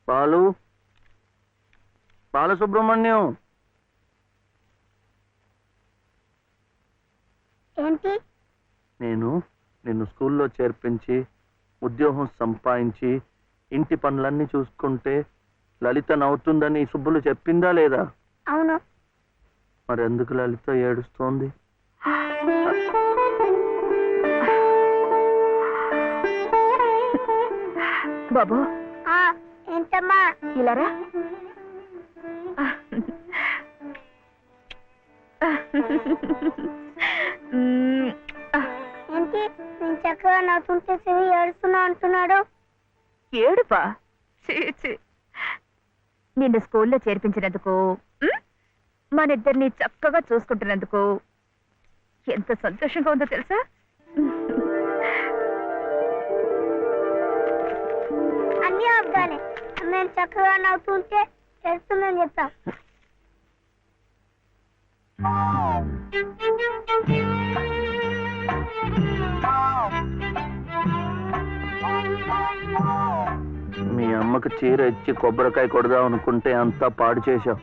బాలు, బాలసుబ్రహ్మణ్యం. ఏంటి? నేను నిన్ను స్కూల్లో చేర్పించి ఉద్యోగం సంపాదించి ఇంటి పనులన్నీ చూసుకుంటే లలిత నవ్వుతుందని సుబ్బులు చెప్పిందా లేదా? అవును. మరి ఎందుకు లలిత ఏడుస్తోంది? బాబు, ఏంటమ్మా? ఇలారా. ఏంటి నేను చక్కగా నవ్వుతుంటే చెవి ఏడుస్తున్నా అంటున్నాడు? ఏడుపా? నిన్ను స్కూల్లో చేర్పించినందుకు, మన ఇద్దరిని చక్కగా చూసుకుంటున్నందుకు ఎంత సంతోషంగా ఉందో తెలుసా? అన్నీ అబ్బాలే. నేను చక్కగా నవ్వుతుంటే ఏడుస్తుందని చెప్తాం. మీ అమ్మకు చీర ఇచ్చి కొబ్బరికాయ కొడదాం అనుకుంటే అంతా పాడు చేశావు.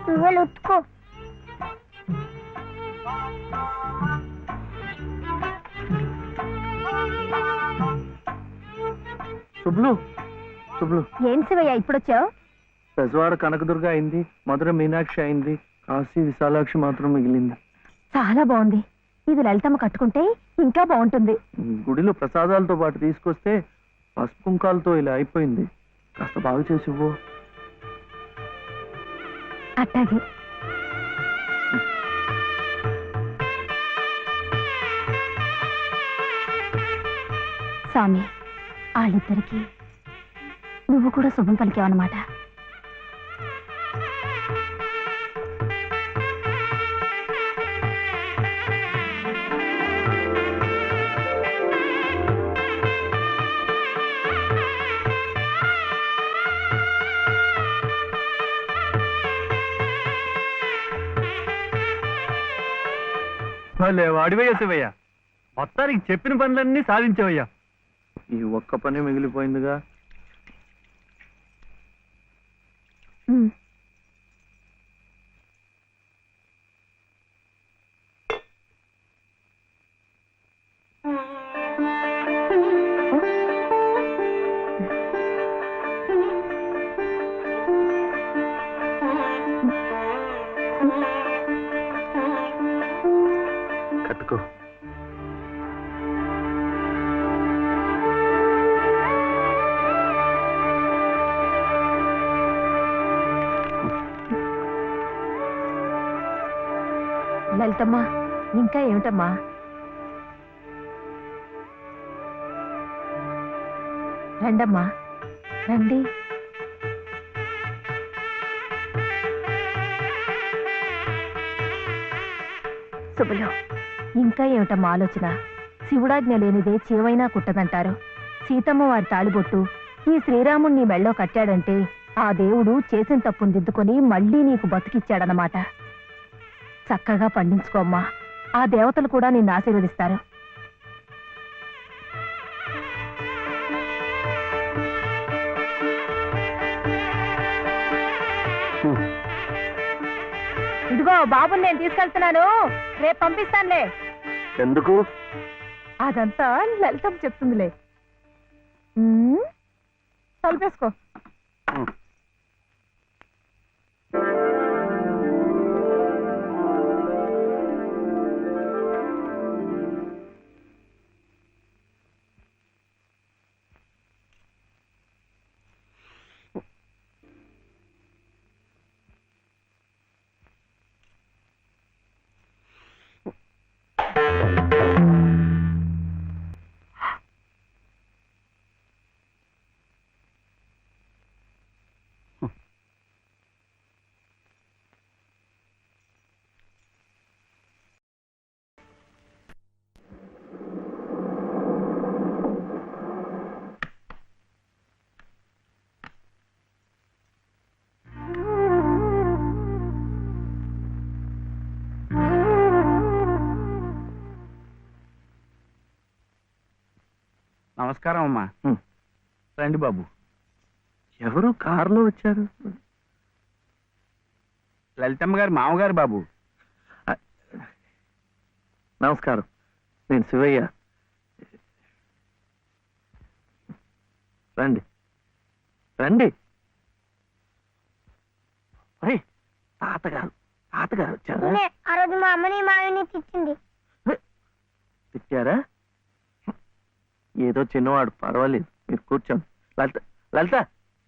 నువ్వే ఉతుకో. సుబ్లు, సుబ్లు. ఏం శివయ్య ఇప్పుడొచ్చావు? పెజవాడ కనకదుర్గ అయింది, మధుర మీనాక్షి అయింది, కాశీ విశాలాక్షి మాత్రం మిగిలింది. చాలా బాగుంది. ఇది లలితమ్మ కట్టుకుంటే ఇంకా బాగుంటుంది. గుడిలో ప్రసాదాలతో పాటు తీసుకొస్తే పసుపు కుంకాలతో ఇలా అయిపోయింది. కాస్త బాగు చేసి ఇవ్వు. అట్టాగే. స్వామి, వాళ్ళిద్దరికి నువ్వు కూడా శుభం పలికావన్నమాట. వాడివయ్యా శివయ్య, మొత్తానికి చెప్పిన పనులన్నీ సాధించవయ్యా. ఈ ఒక్క పని మిగిలిపోయిందిగా. కట్టుకో. లలితమ్మా, ఇంకా ఏమిటమ్మా? రండమ్మా, రండి. శుభలో, ఇంకా ఏమిటమ్మా ఆలోచన? శివుడాజ్ఞ లేనిదే చీవైనా కుట్టదంటారు. సీతమ్మ వారి తాళిబొట్టు ఈ శ్రీరాముణ్ణి మెళ్ళో కట్టాడంటే ఆ దేవుడు చేసిన తప్పును దిద్దుకొని మళ్ళీ నీకు బతికిచ్చాడనమాట. చక్కగా పండించుకోమ్మా, ఆ దేవతలు కూడా నిన్ను ఆశీర్వదిస్తారు. ఇదిగో బాబుని నేను తీసుకెళ్తున్నాను, రేపు పంపిస్తానులే. ఎందుకు? అదంతా లలితం చెప్తుందిలే. తలుపేసుకో. నమస్కారం అమ్మా. రండి బాబు. ఎవరు కారులో వచ్చారు? లలితమ్మ గారు మామగారు బాబు. నమస్కారం, నేను శివయ్య. రండి రండి. ఒరేయ్, తాతగారు తాతగారు వచ్చారా? నేనే ఆ రోజు మా అమ్మని మావిని తిట్టింది. తిట్టారా? ఏదో చిన్నవాడు, పర్వాలేదు, మీరు కూర్చోండి. లలిత లలిత,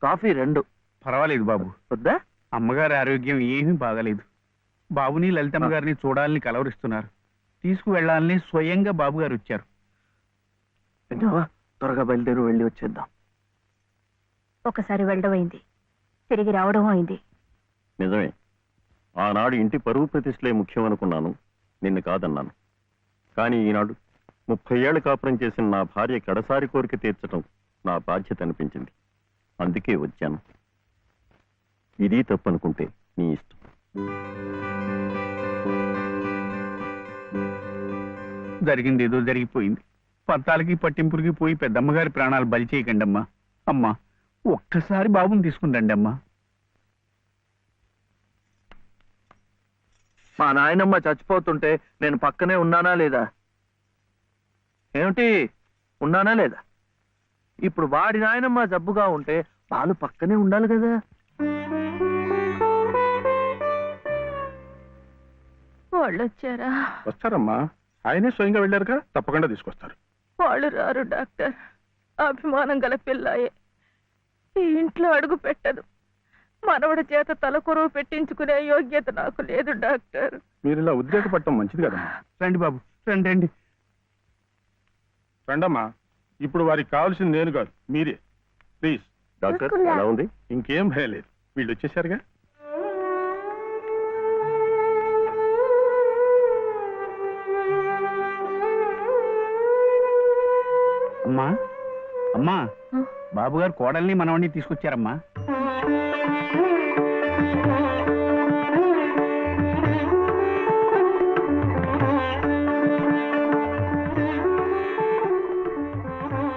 కాఫీ 2. పర్వాలేదు బాబు. వద్దా? అమ్మగారి ఆరోగ్యం ఏమీ బాగలేదు. బాబుని లలితమ్మ గారిని చూడాలని కలవరిస్తున్నారు. తీసుకువెళ్లాలని స్వయంగా బాబు గారు వచ్చారు. విన్నావా? త్వరగా బయలుదేరి వెళ్ళి వచ్చేద్దాం. ఒకసారి వెళ్ళడం అయింది, తిరిగి రావడం అయింది. నిజమే, ఆనాడు ఇంటి పరువు ప్రతిష్టలే ముఖ్యం అనుకున్నాను, నిన్ను కాదన్నాను. కానీ ఈనాడు 30 ఏళ్ల కాపురం చేసిన నా భార్య కడసారి కోరిక తీర్చడం నా బాధ్యత అనిపించింది. అందుకే వచ్చాను. ఇది తప్పనుకుంటే నీ ఇష్టం. జరిగింది ఏదో జరిగిపోయింది. పంతాలకి పట్టింపులకి పోయి పెద్దమ్మగారి ప్రాణాలు బలి చేయకండి అమ్మా. అమ్మా, ఒక్కసారి బాబుని తీసుకుందండి అమ్మా. మా నాయనమ్మ చచ్చిపోతుంటే నేను పక్కనే ఉన్నానా లేదా? ఏమిటి, ఉన్నానా లేదా? ఇప్పుడు వాడి నాయనమ్మ జబ్బుగా ఉంటే వాళ్ళు పక్కనే ఉండాలి కదా. వాళ్ళు వచ్చారా? వస్తారమ్మా, ఆయనే స్వయంగా వెళ్ళారుగా, తప్పకుండా తీసుకొస్తారు. వాళ్ళు రారు డాక్టర్. అభిమానం గల పిల్లాయే, ఈ ఇంట్లో అడుగు పెట్టదు. మనవడి చేత తలకొరువు పెట్టించుకునే యోగ్యత నాకు లేదు డాక్టర్. మీరు ఇలా ఉద్రేకపడటం మంచిది కదమ్మా. రండి బాబు, రండి రండి. రండమ్మా, ఇప్పుడు వారికి కావాల్సింది నేను కాదు, మీరే. ప్లీజ్. డాక్టర్ ఎలా ఉంది? ఇంకేం భయం లేదు, వీళ్ళు వచ్చేసారుగా. అమ్మా అమ్మా, బాబు గారు కోడల్ని మనవడిని తీసుకొచ్చారమ్మా.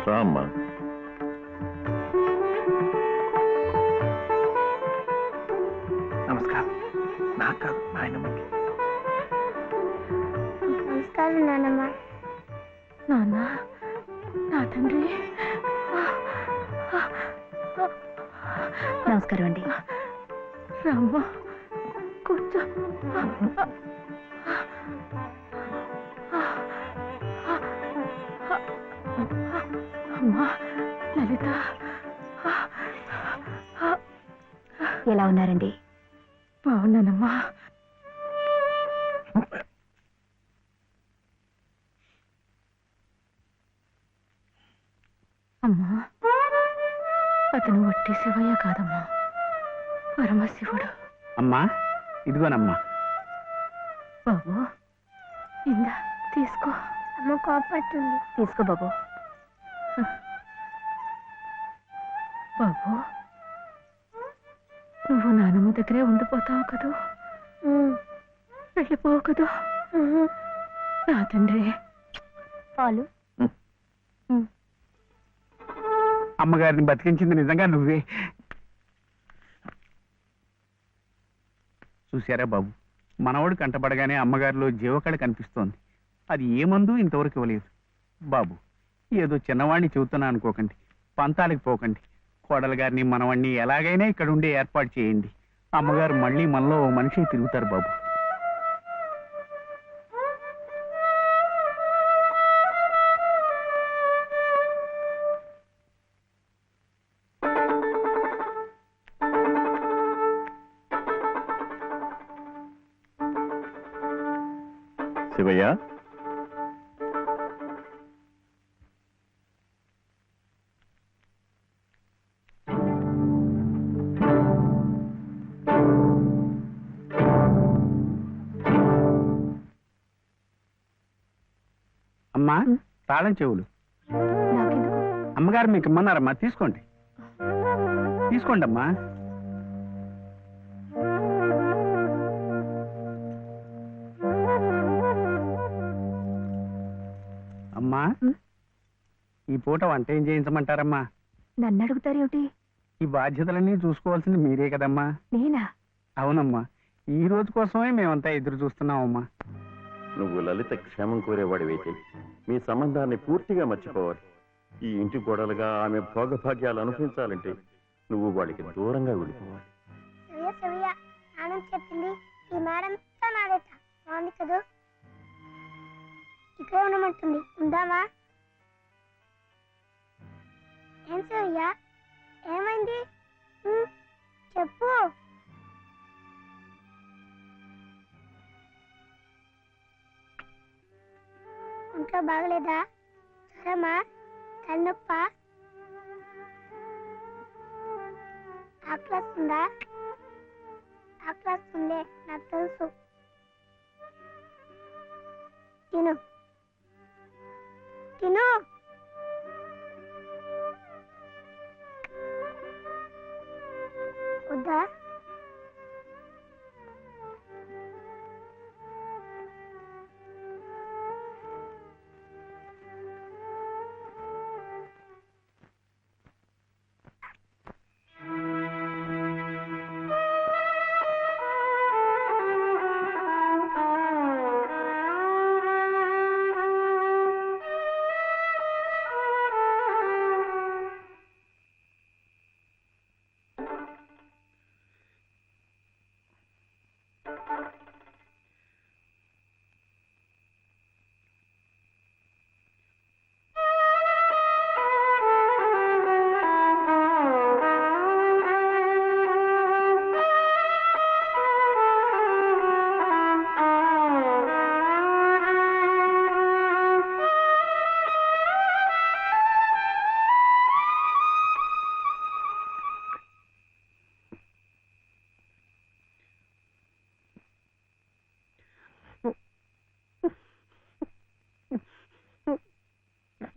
రామ్మా. నమస్కారం. నాకు కాదు, నాయనమ్మకి. నమస్కారం నాన్నమ్మ. నాన్న, నా తండ్రి. నమస్కారం అండి. రామ్మ, కూర్చో. అమ్మా లలిత, ఎలా ఉన్నారండి? బాగున్నానమ్మా. అమ్మా, అతను వట్టి శివయ్య కాదమ్మా, పరమశివుడు. అమ్మా, ఇదిగోనమ్మా. బాబు, ఇందా తీసుకో. అమ్మ కోపడుతుంది. తీసుకో బాబు. బాబు, నువ్వు నానమ్మ దగ్గరే ఉండిపోతావు కదూ, వెళ్ళిపోవు కదూ. నా తండ్రి. పాలు. అమ్మగారిని బతికించింది నిజంగా నువ్వే. చూశారా బాబు, మనవడు కంటపడగానే అమ్మగారిలో జీవకళ కనిపిస్తోంది. అది ఏ మందు ఇంతవరకు ఇవ్వలేదు. బాబు, ఏదో చిన్నవాడిని చెబుతున్నా అనుకోకండి, పంతాలకు పోకండి. కోడలు గారిని మనవాడిని ఎలాగైనా ఇక్కడ ఉండే ఏర్పాటు చేయండి. అమ్మగారు మళ్ళీ మనలో ఓ మనిషి తిరుగుతారు బాబు. శివయ్య, అమ్మా, తాళం చెవులు నాకెందుకు? అమ్మగారు మీకు ఇమ్మన్నారమ్మా, తీసుకోండి. తీసుకోండి అమ్మా. అమ్మా, ఈ పూట వంట ఏం చేయించమంటారమ్మా? నన్ను అడుగుతారేమిటి? ఈ బాధ్యతలన్నీ చూసుకోవాల్సింది మీరే కదమ్మా. నేనా? అవునమ్మా, ఈ రోజు కోసమే మేమంతా ఎదురు చూస్తున్నామమ్మా. నువ్వు లలిత క్షేమం కోరేవాడివైతే మీ సంబంధాన్ని పూర్తిగా మర్చిపోవాలి. ఈ ఇంటి గోడలుగా ఆమె భోగభాగ్యాలు అనుభవించాలంటే నువ్వు వాడికి దూరంగా వెళ్ళిపోవాలి. సవ్య సవ్య నాన్న చెప్పింది ఈ మేడం నాడేట బాగుంది కదా. ఇక్కడే ఉండమంటుంది, ఉందామా? ఏం సవ్య, ఏమైంది? చెప్పు. ఇంట్లో బాగలేదా? జ్వరమా? తలనొప్పా? ఆకలిస్తుందా? ఆకలిస్తుందే, నాకు తెలుసు. తిను తిను. వద్దా?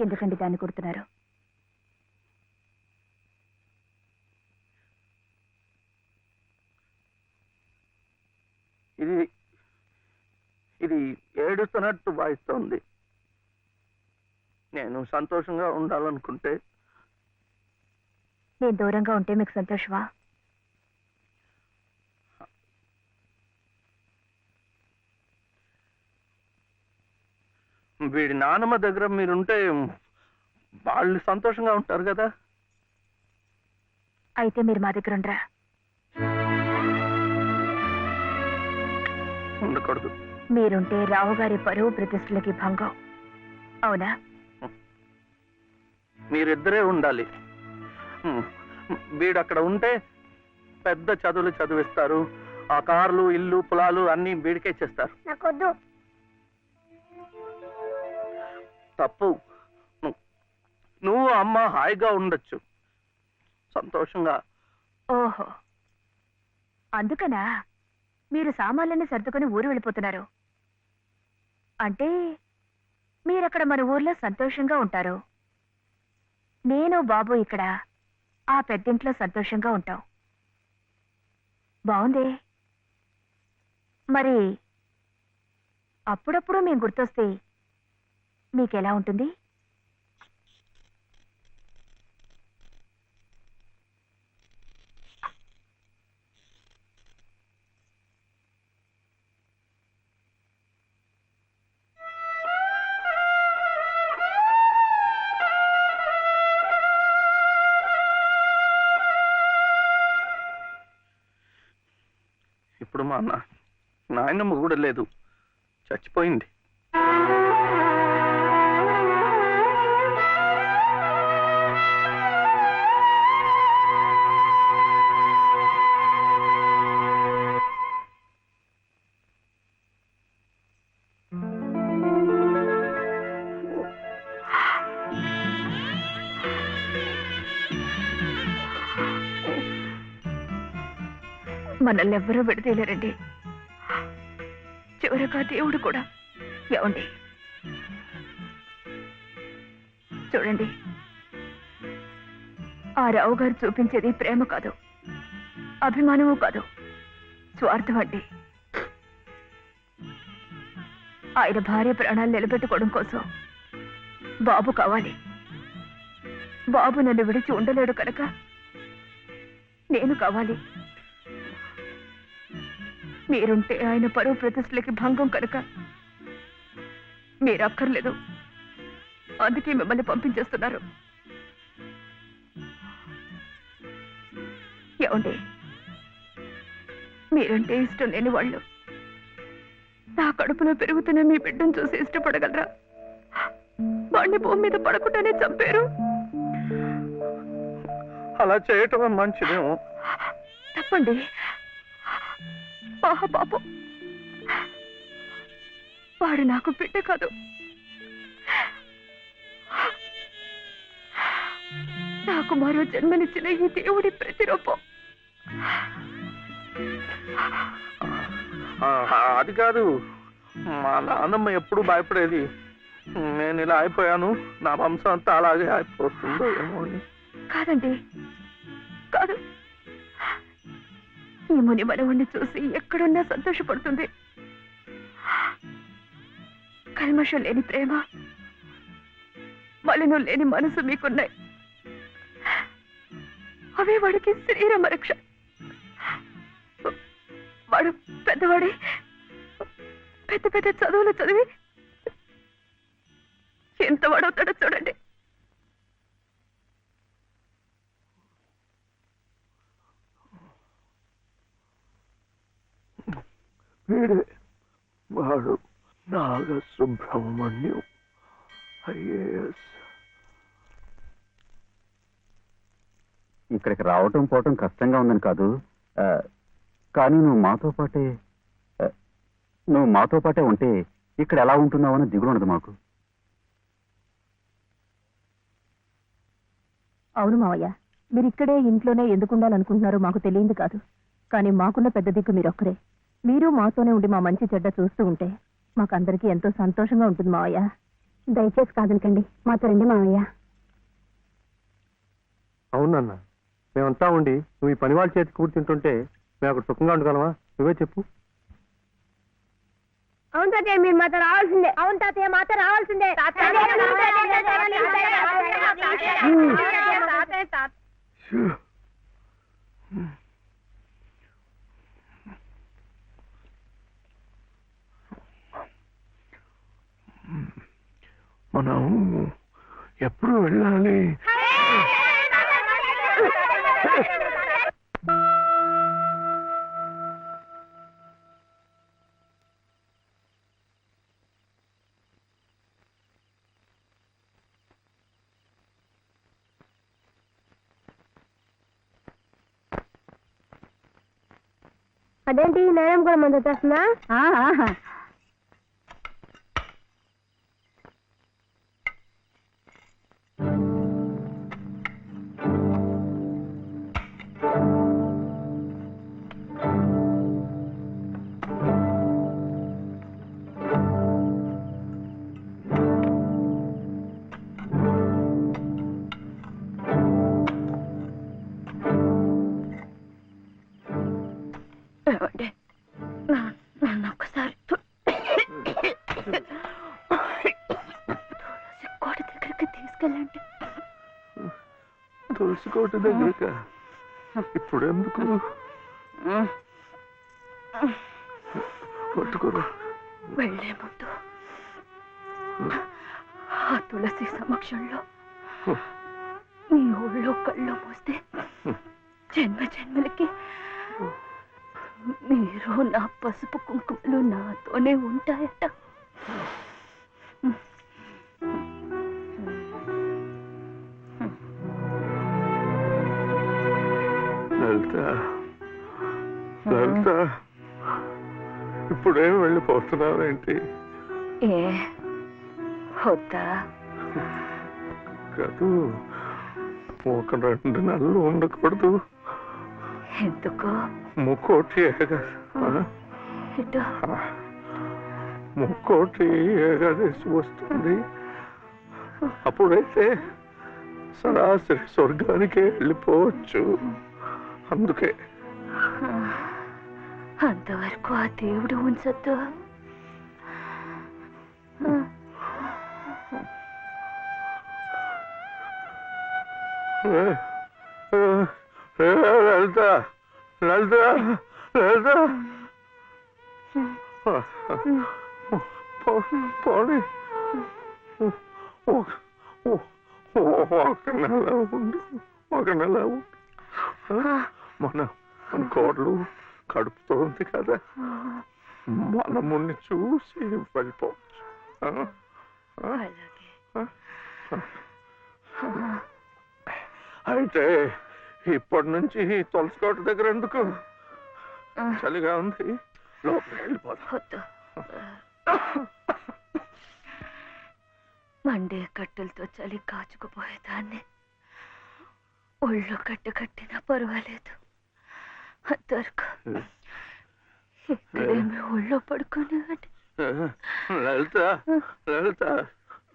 ఎందుకండి దాన్ని కొడుతున్నారు? ఇది ఇది ఏడుస్తున్నట్టు వాయిస్తోంది. నేను సంతోషంగా ఉండాలనుకుంటే నేను దూరంగా ఉంటే మీకు సంతోషమా? వీడి నానమ్మ దగ్గర మీరుంటే వాళ్ళు సంతోషంగా ఉంటారు కదా. అయితే మీరు మా దగ్గర ఉండరా? ఉండకూడదు. మీరుంటే రావుగారి పరువు ప్రతిష్టలకి భంగం. అవునా? మీరిద్దరే ఉండాలి. వీడు అక్కడ ఉంటే పెద్ద చదువులు చదివిస్తారు. ఆ కార్లు, ఇల్లు, పొలాలు అన్ని వీడికే చేస్తారు. నాకొద్దు. తప్పు. నువ్వు అమ్మ హాయిగా ఉండొచ్చు, సంతోషంగా. ఓహో, అందుకనా మీరు సామాన్లన్నీ సర్దుకొని ఊరు వెళ్ళిపోతున్నారు? అంటే మీరక్కడ మన ఊర్లో సంతోషంగా ఉంటారు, నేను బాబు ఇక్కడ ఆ పెద్దింట్లో సంతోషంగా ఉంటాం. బాగుంది. మరి అప్పుడప్పుడు మేము గుర్తొస్తే మీకెలా ఉంటుంది? ఇప్పుడు మా నాయనమ్మ కూడా లేదు, చచ్చిపోయింది. మనల్ని ఎవ్వరూ విడదీయలేరండి, చివరిగా దేవుడు కూడా. ఏమండి చూడండి, ఆ రావు గారు చూపించేది ప్రేమ కాదు, అభిమానము కాదు, స్వార్థం అండి. ఆయన భార్య ప్రాణాలు నిలబెట్టుకోవడం కోసం బాబు కావాలి. బాబు నన్ను విడిచి ఉండలేడు కనుక నేను కావాలి. మీరుంటే ఆయన పరువు ప్రతిష్టలకి భంగం కనుక మీరు అక్కర్లేదు. అందుకే మిమ్మల్ని పంపించేస్తున్నారు. ఏమండి, మీరంటే ఇష్టం లేని వాళ్ళు నా కడుపులో పెరుగుతున్న మీ బిడ్డను చూసి ఇష్టపడగలరా? వాడిని భూమి మీద పడకుండానే చంపారు. అలా చేయటం మంచిదేమో. తప్పండి. పాపం, వాడు నాకు బిడ్డ కాదు, నాకు మరో జన్మనిచ్చిన ఈ దేవుడి ప్రతిరూపం. అది కాదు, మా నాన్నమ్మ ఎప్పుడు భయపడేది నేను ఇలా అయిపోయాను, నా వంశం అంతా అలాగే అయిపోతుందో ఏమో అని. కాదండి, కాదు. ఈ ముని మనవుణ్ణి చూసి ఎక్కడున్నా సంతోషపడుతుంది. కల్మషం లేని ప్రేమ, మలినం లేని మనసు మీకున్నాయి. అవే వాడికి శ్రీరామ రక్ష. వాడు పెద్దవాడి పెద్ద పెద్ద చదువులు చదివి ఎంత వాడవుతాడో చూడండి. వీడే వాడు నాగసుబ్రహ్మణ్యం ఐఏఎస్. ఇక్కడికి రావటం పోవటం కష్టంగా ఉందని కాదు, కానీ నువ్వు మాతో పాటే ఉంటే ఇక్కడ ఎలా ఉంటున్నావు అని దిగులు ఉండదు మాకు. అవును మావయ్య, మీరు ఇక్కడే ఇంట్లోనే ఎందుకు ఉండాలనుకుంటున్నారో మాకు తెలియదు కాదు. కానీ మాకున్న పెద్ద దిక్కు మీరొక్కరే. మీరు మాతోనే ఉండి మా మంచి చెడ్డ చూస్తూ ఉంటే మాకందరికీ ఎంతో సంతోషంగా ఉంటుంది మావయ్య. దయచేసి కాదనకండి, మాతో రండి మావయ్య. అవునన్న, మేమంతా ఉండి నువ్వు ఈ పని వాళ్ళ చేతి కూర్చుంటుంటే మేము అక్కడ సుఖంగా ఉండగలమా? నువ్వే చెప్పు. అవును తాతయ్య, మీరు మాతో రావాల్సిందే. అవును తాతయ్య, మాతో రావాల్సిందే. మనం ఎప్పుడు వెళ్ళాలి? అదేంటి నేరం కూడా మంది వచ్చేస్తున్నా? నన్ను ఒక్కసారి కోట దగ్గరికి తీసుకెళ్ళండి. తులసి కోట దగ్గర ఇప్పుడు ఎందుకు? పట్టుకోరు. వెళ్లే ముందు ఆ తులసి సమక్షంలో నీ ఊళ్ళో కళ్ళు మూస్తే జన్మ జన్మలకి మీరు నా పసుపు కుంకుమలు నాతోనే ఉంటాయట. లలిత, ఇప్పుడేం వెళ్ళిపోతున్నావేంటి? ఏ వద్దా? కాదు, ఒక 2 నెలలు ఉండకూడదు. ఎందుకు? ముక్కోటి ముక్కోటి ఏకాదశి వస్తుంది. అప్పుడైతే సరాసరి స్వర్గానికే వెళ్ళిపోవచ్చు. అందుకే అంతవరకు ఆ దేవుడు ఉంచొద్దు. లలిత లలిత లలిత పోనీ ఒక నెల ఉండు, ఒక నెల ఉండు. మన కోడలు కడుపుతో ఉంది కదా, మనముని చూసి వెళ్ళిపోవచ్చు. అయితే ఇప్పటి నుంచి తులసి కోట దగ్గర ఎందుకు? చలిగా ఉంది, లోపలికి వెళ్ళిపోతాం. మండే కట్టెలతో చలి కాచుకుపోయేదాన్ని. ఒళ్ళు కట్టినా పర్వాలేదు, అంతవరకు ఇక్కడేమి ఒళ్ళో పడుకునేవాడి. లలిత లలిత